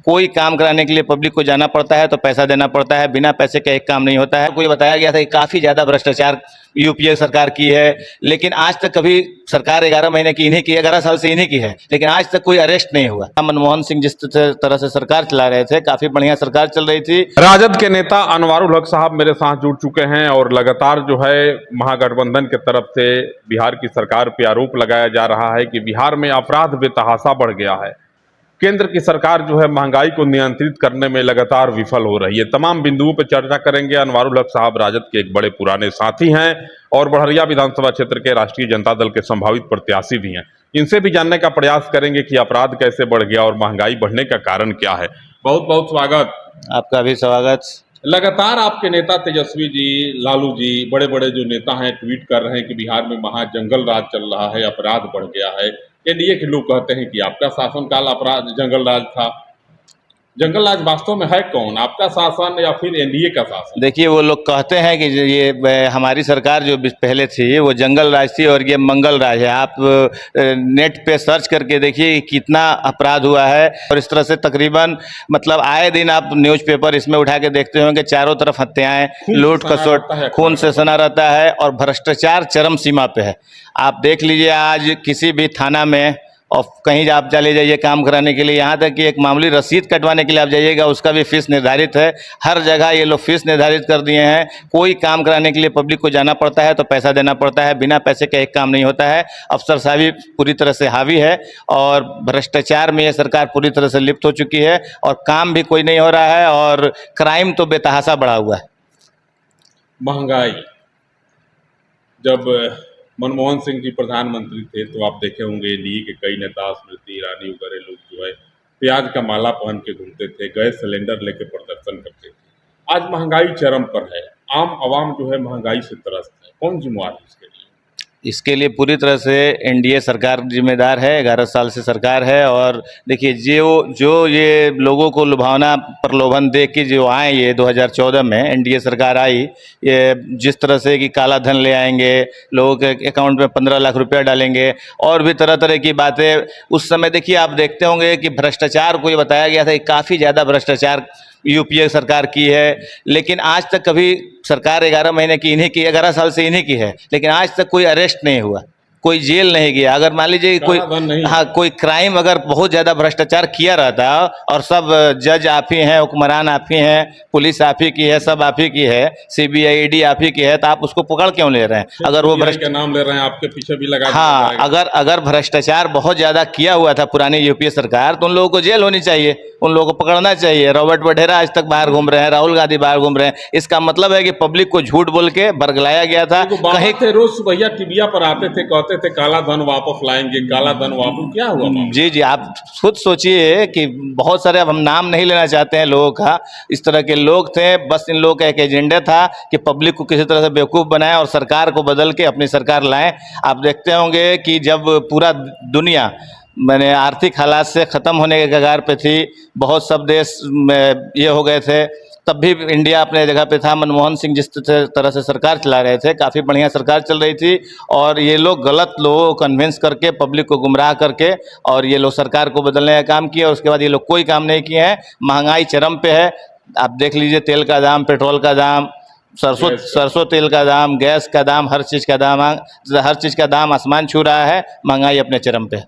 कोई काम कराने के लिए पब्लिक को जाना पड़ता है तो पैसा देना पड़ता है, बिना पैसे का एक काम नहीं होता है। कोई बताया गया था कि काफ़ी ज़्यादा भ्रष्टाचार यूपीए सरकार की है, लेकिन आज तक कभी सरकार 11 महीने की इन्हीं की, 11 साल से इन्हीं की है, लेकिन आज तक कोई अरेस्ट नहीं हुआ। मनमोहन सिंह जिस तरह से सरकार चला रहे थे, काफ़ी बढ़िया सरकार चल रही थी। राजद के नेता अनवारुल हक साहब मेरे साथ जुड़ चुके हैं और लगातार जो है महागठबंधन की तरफ से बिहार की सरकार पर आरोप लगाया जा रहा है कि बिहार में अपराध बेतहाशा बढ़ गया है। केंद्र की सरकार जो है महंगाई को नियंत्रित करने में लगातार विफल हो रही है। तमाम बिंदुओं पर चर्चा करेंगे। अनवारुल हक साहब राजद के एक बड़े पुराने साथी हैं और बड़हरिया विधानसभा क्षेत्र के राष्ट्रीय जनता दल के संभावित प्रत्याशी भी हैं। इनसे भी जानने का प्रयास करेंगे कि अपराध कैसे बढ़ गया और महंगाई बढ़ने का कारण क्या है। बहुत बहुत स्वागत। आपका भी स्वागत। लगातार आपके नेता तेजस्वी जी, लालू जी, बड़े बड़े जो नेता हैं ट्वीट कर रहे हैं कि बिहार में महा जंगल राज चल रहा है, अपराध बढ़ गया है। एनडीए के लोग कहते हैं कि आपका शासनकाल अपराध जंगल राज था। जंगल राज वास्तव में है कौन, आपका शासन या फिर एनडीए का शासन? देखिए, वो लोग कहते हैं कि ये हमारी सरकार जो पहले थी वो जंगल राज थी और ये मंगल राज है। आप नेट पे सर्च करके देखिए कितना अपराध हुआ है। और इस तरह से तकरीबन मतलब आए दिन आप न्यूज़पेपर इसमें उठा के देखते होंगे, चारों तरफ हत्याएं, लूट खसोट, खून से सना रहता है और भ्रष्टाचार चरम सीमा पे है। आप देख लीजिए, आज किसी भी थाना में और कहीं आप चले जाइए काम कराने के लिए, यहाँ तक कि एक मामूली रसीद कटवाने के लिए आप जाइएगा, उसका भी फीस निर्धारित है। हर जगह ये लोग फीस निर्धारित कर दिए हैं। कोई काम कराने के लिए पब्लिक को जाना पड़ता है तो पैसा देना पड़ता है, बिना पैसे का एक काम नहीं होता है। अफसरशाही पूरी तरह से हावी है और भ्रष्टाचार में ये सरकार पूरी तरह से लिप्त हो चुकी है और काम भी कोई नहीं हो रहा है और क्राइम तो बेतहाशा बढ़ा हुआ है। महंगाई, जब मनमोहन सिंह जी प्रधानमंत्री थे तो आप देखे होंगे एनडीए के कई नेता, स्मृति ईरानी वगैरह लोग जो है प्याज का माला पहन के घूमते थे, गैस सिलेंडर लेके प्रदर्शन करते थे। आज महंगाई चरम पर है, आम आवाम जो है महंगाई से त्रस्त है। कौन जिम्मेवार है इसके लिए? इसके लिए पूरी तरह से एनडीए सरकार जिम्मेदार है। 11 साल से सरकार है और देखिए जो ये लोगों को लुभावना प्रलोभन दे के जो आए, ये 2014 में एनडीए सरकार आई, ये जिस तरह से कि काला धन ले आएंगे, लोगों के अकाउंट में 15 लाख रुपया डालेंगे और भी तरह तरह की बातें। उस समय देखिए, आप देखते होंगे कि भ्रष्टाचार को ये बताया गया था कि काफ़ी ज़्यादा भ्रष्टाचार यूपीए सरकार की है, लेकिन आज तक कभी सरकार 11 महीने की इन्हीं की, 11 साल से इन्हीं की है, लेकिन आज तक कोई अरेस्ट नहीं हुआ, कोई जेल नहीं गया। अगर मान लीजिए कोई कोई क्राइम अगर बहुत ज़्यादा भ्रष्टाचार किया रहता और सब जज आप ही हैं, हुक्मरान आप ही हैं, पुलिस आप ही की है, सब आप ही की है, सीबीआई ईडी आप ही की है, तो आप उसको पकड़ क्यों ले रहे हैं? अगर वो भ्रष्टाचार का नाम ले रहे हैं, आपके पीछे भी लगा। हाँ, अगर भ्रष्टाचार बहुत ज़्यादा किया हुआ था पुरानी यूपीए सरकार, तो उन लोगों को जेल होनी चाहिए, उन लोगों को पकड़ना चाहिए। रॉबर्ट वढेरा आज तक बाहर घूम रहे हैं, राहुल गांधी बाहर घूम रहे हैं। इसका मतलब है कि पब्लिक को झूठ बोल के बरगलाया गया था। कहीं थे रोज सुबह टीविया पर आते थे, कहते थे काला धन वापस लाएंगे, काला धन वापस। क्या हुआ? जी, आप खुद सोचिए कि बहुत सारे, अब हम नाम नहीं लेना चाहते हैं लोगों का, इस तरह के लोग थे। बस इन लोगों का एक एजेंडा था कि पब्लिक को किसी तरह से बेवकूफ़ बनाएं और सरकार को बदल के अपनी सरकार लाएं। आप देखते होंगे कि जब पूरा दुनिया मैंने आर्थिक हालात से ख़त्म होने के कगार पे थी, बहुत सब देश में ये हो गए थे, तब भी इंडिया अपने जगह पे था। मनमोहन सिंह जिस तरह से सरकार चला रहे थे, काफ़ी बढ़िया सरकार चल रही थी और ये लोग गलत लोगों को कन्विंस करके, पब्लिक को गुमराह करके और ये लोग सरकार को बदलने का काम किया और उसके बाद ये लोग कोई काम नहीं किए हैं। महंगाई चरम पे है। आप देख लीजिए, तेल का दाम, पेट्रोल का दाम, सरसों तेल का दाम, गैस का दाम, हर चीज़ का दाम आसमान छू रहा है। महंगाई अपने चरम पे है।